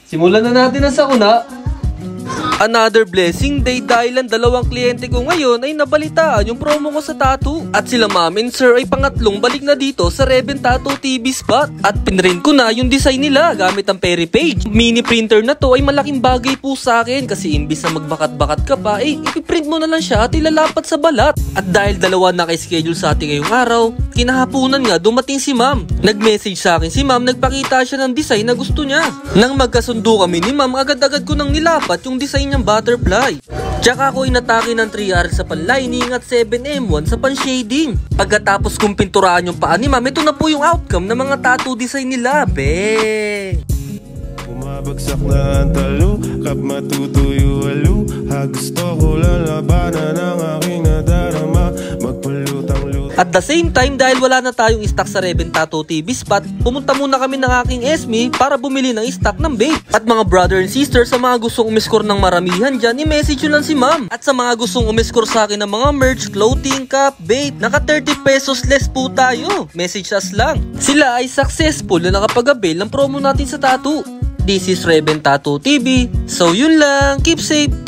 Simulan na natin ang sakuna. Another blessing day dahil ang dalawang kliyente ko ngayon ay nabalitaan yung promo ko sa tattoo. At sila ma'am and sir ay pangatlong balik na dito sa Reven Tattoo TV spot. At pinrint ko na yung design nila gamit ang Perry Page. Mini printer na to ay malaking bagay po sa akin kasi imbis na magbakat-bakat ka pa, ipiprint mo na lang siya at ilalapat sa balat. At dahil dalawa naka-schedule sa atin ngayong araw, kinahapunan nga dumating si ma'am. Nag-message sa akin si ma'am, nagpakita siya ng design na gusto niya. Nang magkasundo kami ni ma'am, agad-agad ko nang nilapat yung design niyang butterfly. Tsaka ako inatake ng 3R sa panlining at 7M1 sa pan-shading. Pagkatapos kong pinturahan yung paa ni ma'am, ito na po yung outcome ng mga tattoo design nila. Bang! Bumabagsak na ang talo, kap matutuyo alo. Gusto ko lalabanan ang aking nadarama, magpulutang luto. At the same time, dahil wala na tayong stock sa Reven Tattoo TV spot, pumunta muna kami ng aking SME para bumili ng stock ng vape. At mga brother and sister, sa mga gustong umiscore ng maramihan dyan, i-message nyo lang si ma'am. At sa mga gustong umiscore sa akin ng mga merch, clothing, cup, vape, naka 30 pesos less po tayo. Message us lang. Sila ay successful na nakapag-avail ng promo natin sa tattoo. This is Reven Tattoo TV. So yun lang, keep safe.